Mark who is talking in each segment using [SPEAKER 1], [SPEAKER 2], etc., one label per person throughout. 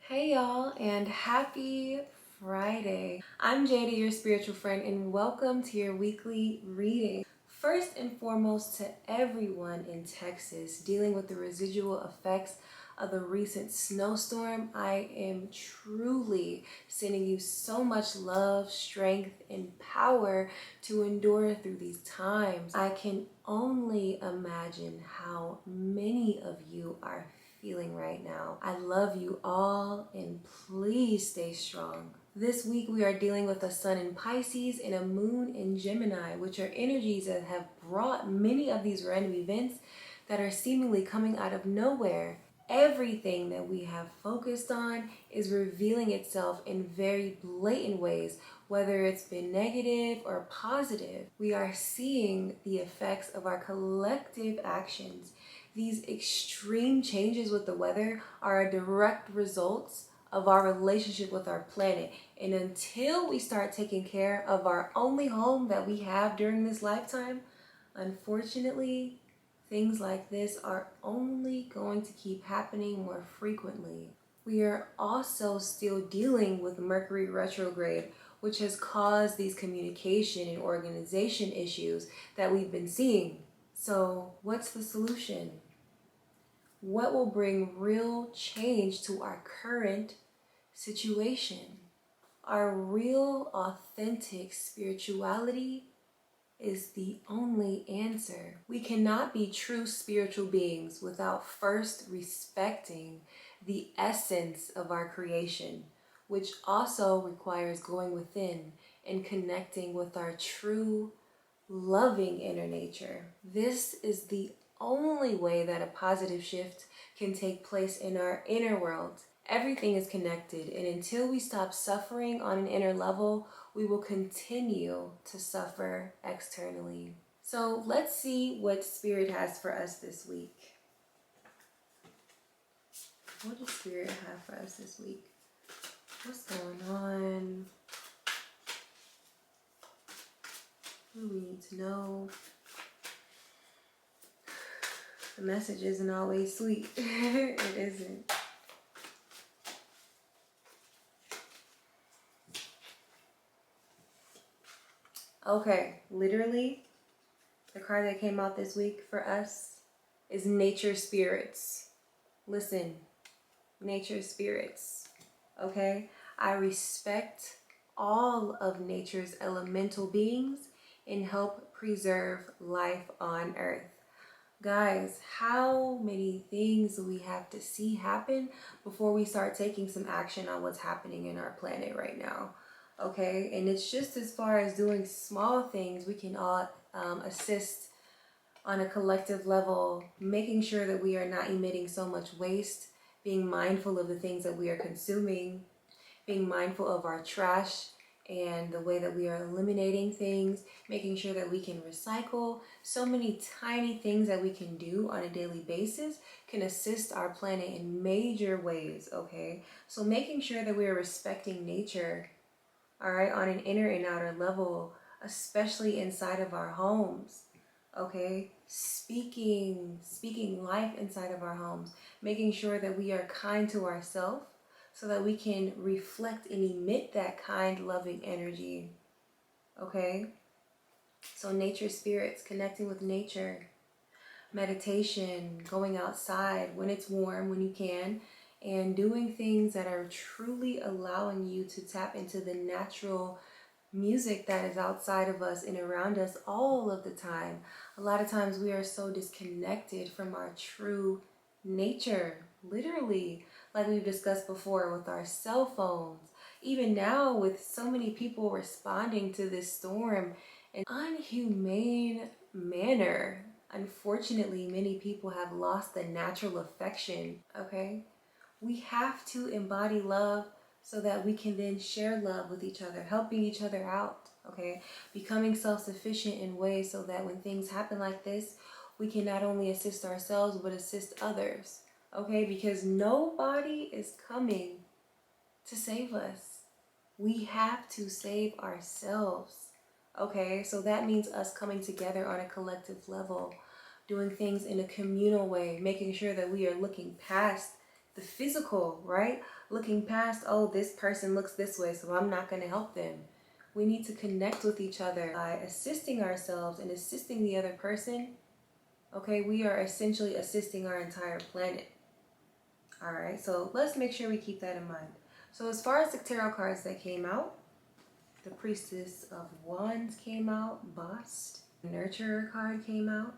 [SPEAKER 1] Hey y'all, and happy Friday. I'm Jada, your spiritual friend, and welcome to your weekly reading. First and foremost, to everyone in Texas dealing with the residual effects of the recent snowstorm, I am truly sending you so much love, strength, and power to endure through these times. I can only imagine how many of you are feeling right now. I love you all, and please stay strong. This week we are dealing with a sun in Pisces and a moon in Gemini, which are energies that have brought many of these random events that are seemingly coming out of nowhere. Everything that we have focused on is revealing itself in very blatant ways, whether it's been negative or positive. We are seeing the effects of our collective actions. These extreme changes with the weather are a direct result of our relationship with our planet. And until we start taking care of our only home that we have during this lifetime, unfortunately, things like this are only going to keep happening more frequently. We are also still dealing with Mercury retrograde, which has caused these communication and organization issues that we've been seeing. So, what's the solution? What will bring real change to our current situation? Our real, authentic spirituality is the only answer. We cannot be true spiritual beings without first respecting the essence of our creation, which also requires going within and connecting with our true, loving inner nature. This is the only way that a positive shift can take place in our inner world. Everything is connected, and until we stop suffering on an inner level, we will continue to suffer externally. So let's see what Spirit has for us this week. What does Spirit have for us this week? What's going on? What do we need to know? The message isn't always sweet. It isn't. Okay, literally, the card that came out this week for us is Nature Spirits. Listen, Nature Spirits, okay? I respect all of nature's elemental beings and help preserve life on Earth. Guys, how many things do we have to see happen before we start taking some action on what's happening in our planet right now? Okay, and it's just as far as doing small things, we can all assist on a collective level, making sure that we are not emitting so much waste, being mindful of the things that we are consuming, being mindful of our trash and the way that we are eliminating things, making sure that we can recycle. So many tiny things that we can do on a daily basis can assist our planet in major ways, okay? So making sure that we are respecting nature, all right, on an inner and outer level, especially inside of our homes, okay? Speaking life inside of our homes, making sure that we are kind to ourselves so that we can reflect and emit that kind, loving energy, okay? So nature spirits, connecting with nature, meditation, going outside when it's warm, when you can, and doing things that are truly allowing you to tap into the natural music that is outside of us and around us all of the time. A lot of times we are so disconnected from our true nature, literally, like we've discussed before with our cell phones. Even now, with so many people responding to this storm in an unhumane manner, unfortunately, many people have lost the natural affection, okay? We have to embody love so that we can then share love with each other, helping each other out, okay? Becoming self-sufficient in ways so that when things happen like this, we can not only assist ourselves, but assist others, okay? Because nobody is coming to save us. We have to save ourselves, okay? So that means us coming together on a collective level, doing things in a communal way, making sure that we are looking past the physical, right? Looking past, oh, this person looks this way, so I'm not going to help them. We need to connect with each other by assisting ourselves and assisting the other person. Okay, we are essentially assisting our entire planet. All right, so let's make sure we keep that in mind. So as far as the tarot cards that came out, the Priestess of Wands came out, Bast. The Nurturer card came out.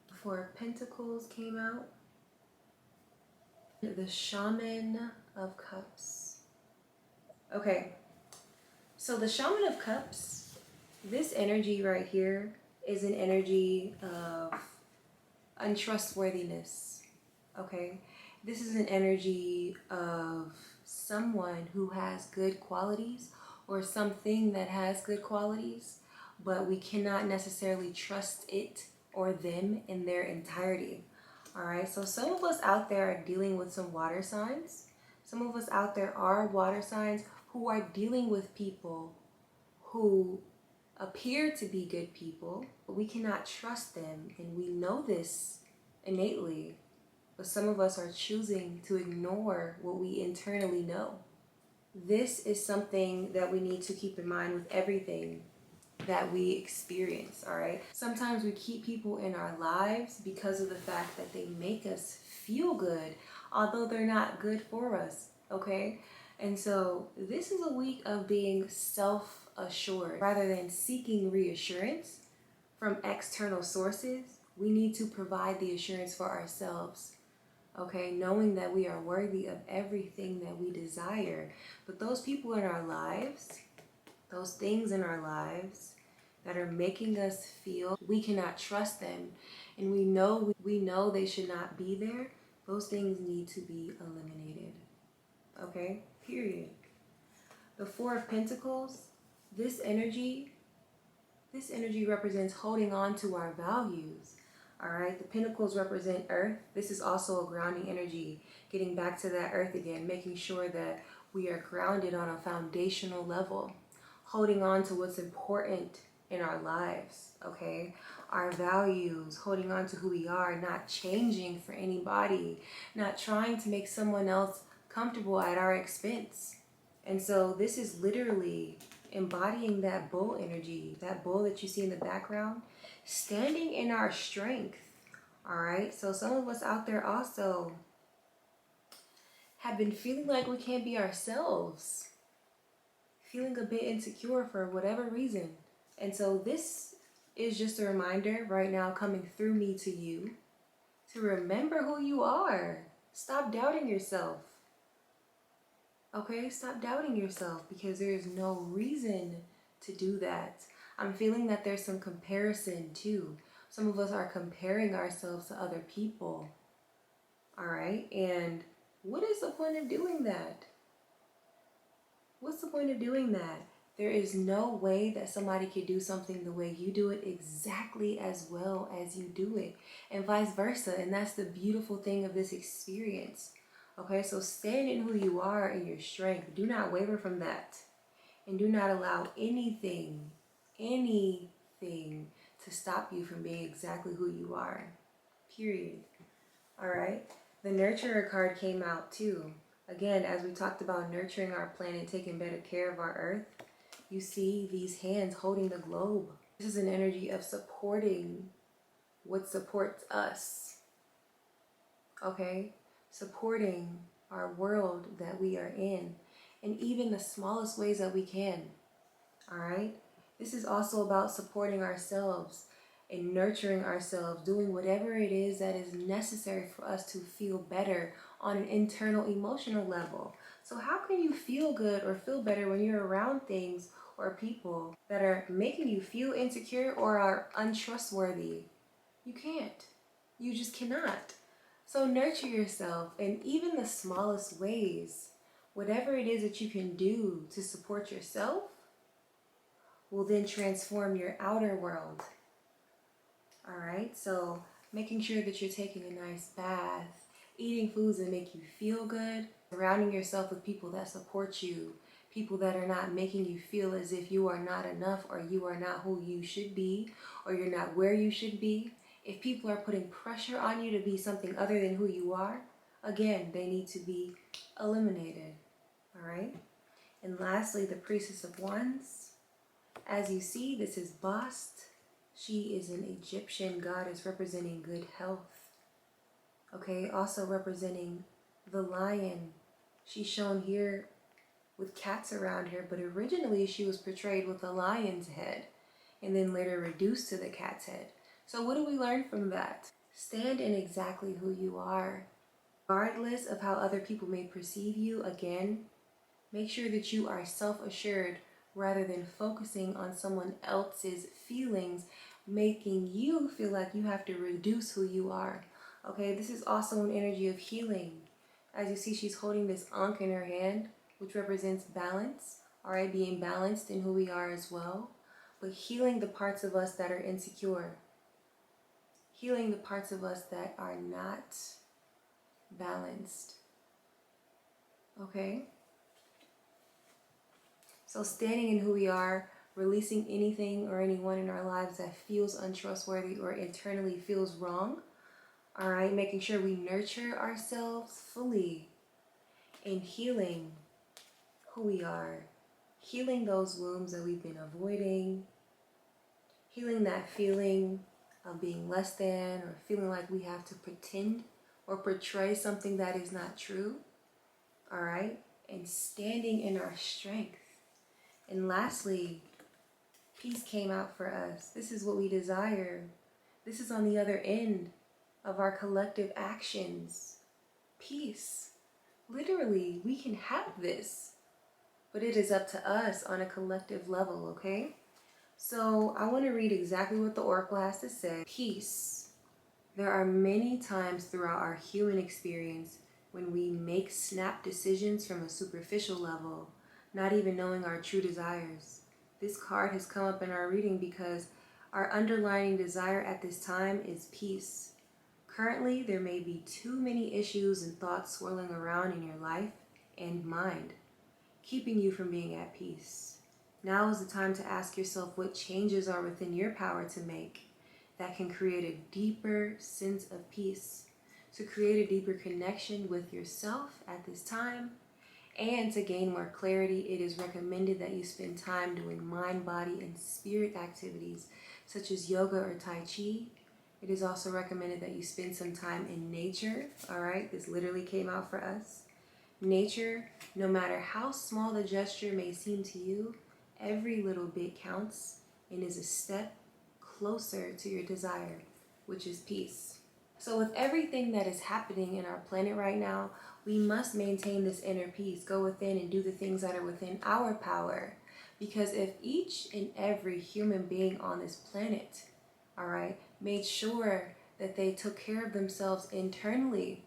[SPEAKER 1] The Four of Pentacles came out. The Shaman of Cups. Okay, so the Shaman of Cups, this energy right here is an energy of untrustworthiness. Okay, this is an energy of someone who has good qualities or something that has good qualities, but we cannot necessarily trust it or them in their entirety. All right, so some of us out there are dealing with some water signs. Some of us out there are water signs who are dealing with people who appear to be good people, but we cannot trust them, and we know this innately, but some of us are choosing to ignore what we internally know. This is something that we need to keep in mind with everything that we experience, all right? Sometimes we keep people in our lives because of the fact that they make us feel good, although they're not good for us, okay? And so this is a week of being self-assured. Rather than seeking reassurance from external sources, we need to provide the assurance for ourselves, okay? Knowing that we are worthy of everything that we desire. But those people in our lives, those things in our lives that are making us feel we cannot trust them, and we know they should not be there, those things need to be eliminated. Okay? Period. The Four of Pentacles, this energy represents holding on to our values. All right? The Pentacles represent earth. This is also a grounding energy, getting back to that earth again, making sure that we are grounded on a foundational level, holding on to what's important in our lives, okay? Our values, holding on to who we are, not changing for anybody, not trying to make someone else comfortable at our expense. And so this is literally embodying that bull energy, that bull that you see in the background, standing in our strength, all right? So some of us out there also have been feeling like we can't be ourselves, feeling a bit insecure for whatever reason. And so this is just a reminder right now coming through me to you to remember who you are. Stop doubting yourself. Okay, stop doubting yourself, because there is no reason to do that. I'm feeling that there's some comparison too. Some of us are comparing ourselves to other people. All right, and what is the point of doing that? What's the point of doing that? There is no way that somebody could do something the way you do it exactly as well as you do it, and vice versa. And that's the beautiful thing of this experience. Okay, so stand in who you are and your strength. Do not waver from that. And do not allow anything to stop you from being exactly who you are. Period. All right. The Nurturer card came out too. Again, as we talked about nurturing our planet, taking better care of our earth, you see these hands holding the globe. This is an energy of supporting what supports us. Okay? Supporting our world that we are in, in even the smallest ways that we can. All right? This is also about supporting ourselves and nurturing ourselves, doing whatever it is that is necessary for us to feel better on an internal emotional level. So how can you feel good or feel better when you're around things or people that are making you feel insecure or are untrustworthy? You can't. You just cannot. So nurture yourself in even the smallest ways. Whatever it is that you can do to support yourself will then transform your outer world. All right, so making sure that you're taking a nice bath, eating foods that make you feel good, surrounding yourself with people that support you, people that are not making you feel as if you are not enough or you are not who you should be or you're not where you should be. If people are putting pressure on you to be something other than who you are, again, they need to be eliminated. All right? And lastly, the Priestess of Wands. As you see, this is Bast. She is an Egyptian goddess representing good health. Okay, also representing the lion. She's shown here with cats around her, but originally she was portrayed with a lion's head and then later reduced to the cat's head. So what do we learn from that? Stand in exactly who you are. Regardless of how other people may perceive you, again, make sure that you are self-assured rather than focusing on someone else's feelings, making you feel like you have to reduce who you are. Okay, this is also an energy of healing. As you see, she's holding this Ankh in her hand, which represents balance, all right, being balanced in who we are as well, but healing the parts of us that are insecure, healing the parts of us that are not balanced, okay? So standing in who we are, releasing anything or anyone in our lives that feels untrustworthy or internally feels wrong, all right, making sure we nurture ourselves fully in healing who we are, healing those wounds that we've been avoiding, healing that feeling of being less than or feeling like we have to pretend or portray something that is not true, all right, and standing in our strength. And lastly, peace came out for us. This is what we desire. This is on the other end of our collective actions. Peace. Literally, we can have this, but it is up to us on a collective level, okay? So I want to read exactly what the Oracle has to say. Peace. There are many times throughout our human experience when we make snap decisions from a superficial level, not even knowing our true desires. This card has come up in our reading because our underlying desire at this time is peace. Currently, there may be too many issues and thoughts swirling around in your life and mind, keeping you from being at peace. Now is the time to ask yourself what changes are within your power to make that can create a deeper sense of peace, to create a deeper connection with yourself at this time. And to gain more clarity, it is recommended that you spend time doing mind, body, and spirit activities such as yoga or Tai Chi. It is also recommended that you spend some time in nature. All right, this literally came out for us. Nature, no matter how small the gesture may seem to you, every little bit counts and is a step closer to your desire, which is peace. So with everything that is happening in our planet right now, we must maintain this inner peace, go within and do the things that are within our power. Because if each and every human being on this planet, all right, made sure that they took care of themselves internally,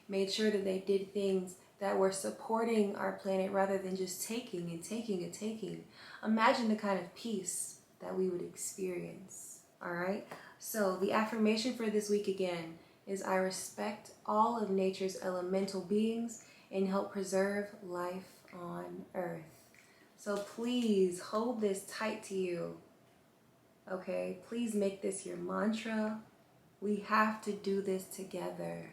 [SPEAKER 1] made sure that they did things that were supporting our planet rather than just taking and taking and taking, imagine the kind of peace that we would experience, all right? So the affirmation for this week again is I respect all of nature's elemental beings and help preserve life on earth. So please hold this tight to you, okay? Please make this your mantra. We have to do this together.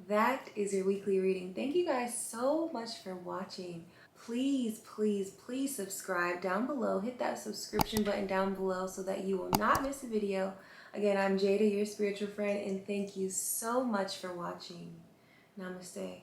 [SPEAKER 1] That is your weekly reading. Thank you guys so much for watching. Please, please, please subscribe down below. Hit that subscription button down below so that you will not miss a video. Again, I'm Jada, your spiritual friend, and thank you so much for watching. Namaste.